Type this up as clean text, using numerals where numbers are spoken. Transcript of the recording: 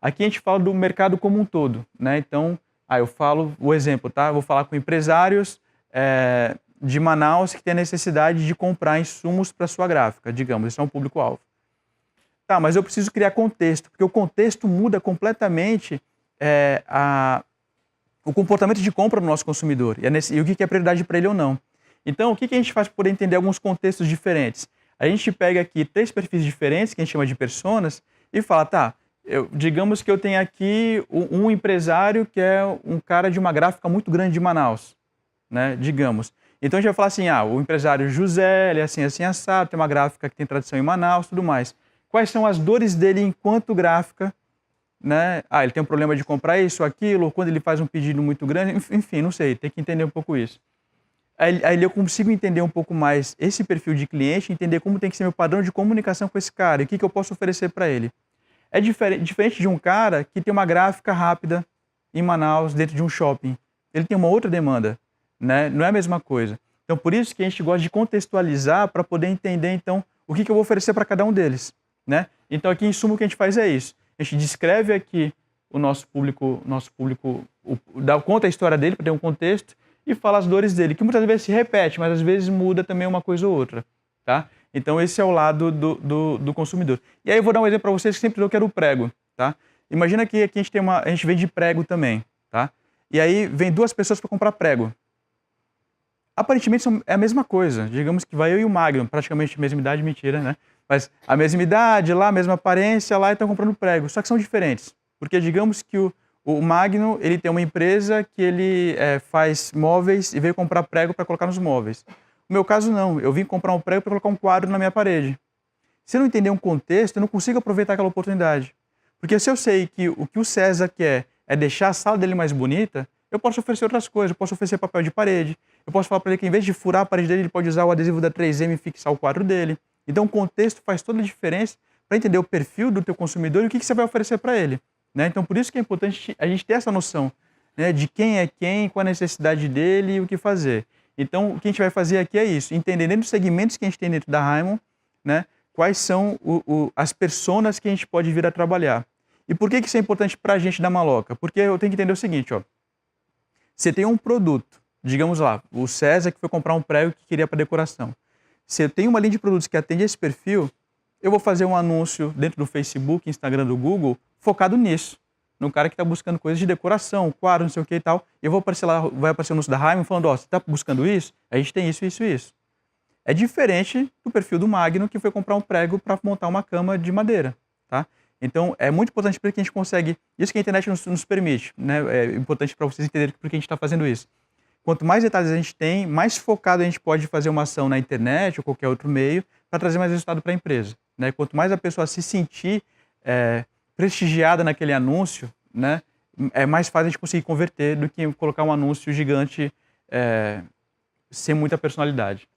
Aqui a gente fala do mercado como um todo, né? Então, eu falo o exemplo, tá? Eu vou falar com empresários de Manaus que têm a necessidade de comprar insumos para sua gráfica, digamos, esse é um público-alvo. Tá, mas eu preciso criar contexto, porque o contexto muda completamente o comportamento de compra do nosso consumidor e o que é prioridade para ele ou não. Então, o que a gente faz para poder entender alguns contextos diferentes? A gente pega aqui 3 perfis diferentes, que a gente chama de personas, e fala, tá, digamos que eu tenho aqui um empresário que é um cara de uma gráfica muito grande de Manaus, né, digamos. Então a gente vai falar assim, o empresário José, ele é assim, assim, assado, tem uma gráfica que tem tradição em Manaus, tudo mais. Quais são as dores dele enquanto gráfica, né? Ele tem um problema de comprar isso, aquilo, ou quando ele faz um pedido muito grande, enfim, não sei, tem que entender um pouco isso. Aí eu consigo entender um pouco mais esse perfil de cliente, entender como tem que ser meu padrão de comunicação com esse cara, e o que eu posso oferecer para ele. É diferente de um cara que tem uma gráfica rápida em Manaus, dentro de um shopping. Ele tem uma outra demanda, né? Não é a mesma coisa. Então, por isso que a gente gosta de contextualizar para poder entender, então, o que eu vou oferecer para cada um deles, né? Então, aqui, em suma, o que a gente faz é isso. A gente descreve aqui o nosso público conta a história dele para ter um contexto e fala as dores dele, que muitas vezes se repete, mas às vezes muda também uma coisa ou outra, tá? Então, esse é o lado do consumidor. E aí eu vou dar um exemplo para vocês que sempre dou, que era o prego, tá? Imagina que aqui a gente vende prego também, tá? E aí vem 2 pessoas para comprar prego. Aparentemente é a mesma coisa. Digamos que vai eu e o Magno, praticamente a mesma idade, mentira, né? Mas a mesma idade, lá, a mesma aparência, lá, e estão comprando prego. Só que são diferentes. Porque digamos que o Magno, ele tem uma empresa que ele faz móveis e veio comprar prego para colocar nos móveis. No meu caso, não. Eu vim comprar um prego para colocar um quadro na minha parede. Se eu não entender um contexto, eu não consigo aproveitar aquela oportunidade. Porque se eu sei que o que o César quer é deixar a sala dele mais bonita, eu posso oferecer outras coisas. Eu posso oferecer papel de parede. Eu posso falar para ele que, em vez de furar a parede dele, ele pode usar o adesivo da 3M e fixar o quadro dele. Então, o contexto faz toda a diferença para entender o perfil do teu consumidor e o que você vai oferecer para ele, né? Então, por isso que é importante a gente ter essa noção, né, de quem é quem, qual a necessidade dele e o que fazer. Então, o que a gente vai fazer aqui é isso, entender dentro dos segmentos que a gente tem dentro da Raimon, né, quais são as personas que a gente pode vir a trabalhar. E por que isso é importante para a gente da Maloca? Porque eu tenho que entender o seguinte, você tem um produto, digamos lá, o César que foi comprar um prego que queria para decoração. Se eu tenho uma linha de produtos que atende esse perfil, eu vou fazer um anúncio dentro do Facebook, Instagram, do Google, focado nisso. No cara que está buscando coisas de decoração, quadro, não sei o que e tal. E eu vou aparecer lá, vai aparecer o anúncio da Raimon falando, você está buscando isso? A gente tem isso, isso e isso. É diferente do perfil do Magno, que foi comprar um prego para montar uma cama de madeira, tá? Então, é muito importante porque a gente consegue... Isso que a internet nos permite, né? É importante para vocês entenderem por que a gente está fazendo isso. Quanto mais detalhes a gente tem, mais focado a gente pode fazer uma ação na internet ou qualquer outro meio para trazer mais resultado para a empresa, né? Quanto mais a pessoa se sentir prestigiada naquele anúncio, né, é mais fácil a gente conseguir converter do que colocar um anúncio gigante sem muita personalidade.